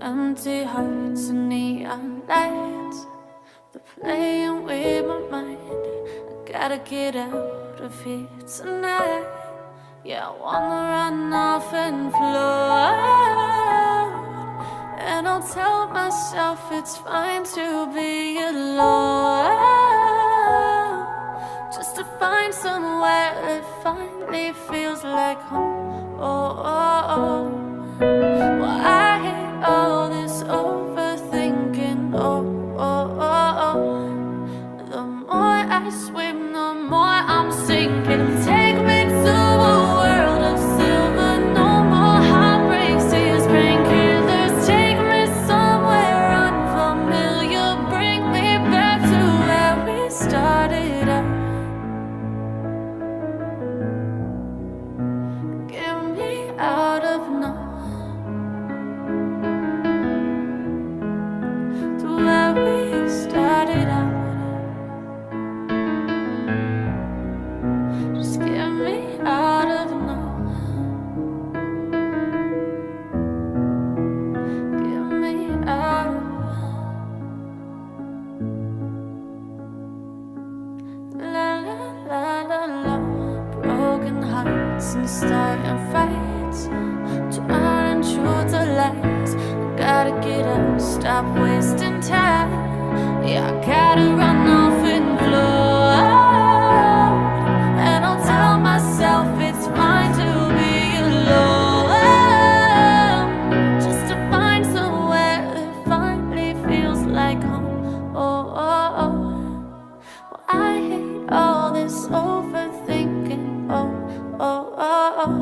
empty hearts and neon lights. They're playing with my mind. I gotta get out of here tonight. Yeah, I wanna run off and float. And I'll tell myself it's fine to be alone, just to find somewhere that finally feels like home. Oh, oh, oh. Well, I hate all this overthinking. Oh, oh, oh, oh. The more I swim, the more I'm sinking. Take me to a world of silver. No more heartbreaks, tears, painkillers. Take me somewhere unfamiliar. Bring me back to where we started out. Get me out of now. Where we started out. Just get me out of now. Get me out of. La la la la la. Broken hearts and starting fights, turning truth to lies. Gotta get up, stop wasting time. Yeah, I gotta run off and float. And I'll tell myself it's fine to be alone, just to find somewhere that finally feels like home. Oh, oh, oh. Well, I hate all this overthinking. Oh, oh, oh, oh.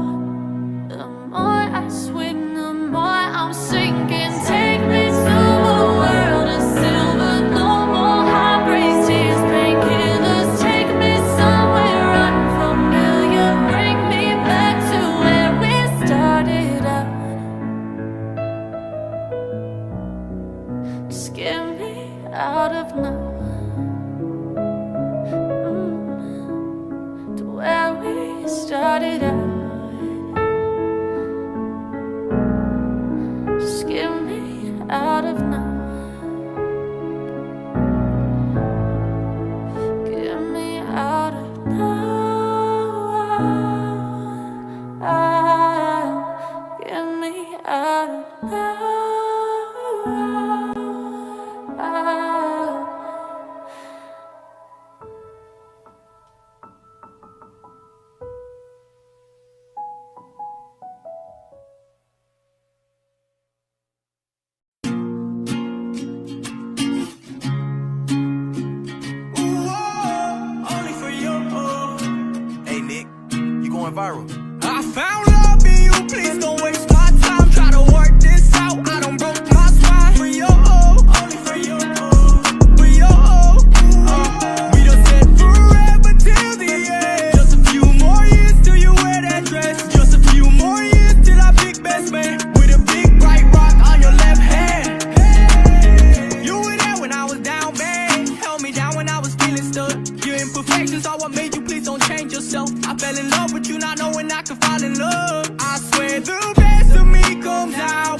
The more I swim, the more I'm sinking. Take me to a world of silver. No more heartbreaks, tears, painkillers. Take me somewhere unfamiliar. Bring me back to where we started out. Just get me out of now. To where we started out. Just get me out of now. Get me out of now. Get me out of now. Viral. I found love in you, please don't waste my time. Try to work this out, I don't broke my spine. For your only for your for your we done said forever till the end. Just a few more years till you wear that dress. Just a few more years till I pick best man. With a big bright rock on your left hand. Hey. You were there when I was down bad. Held me down when I was feeling stuck. Your imperfections are what made you, please don't change yourself. I fell in love with you, not knowing I could fall in love. I swear the best of me comes out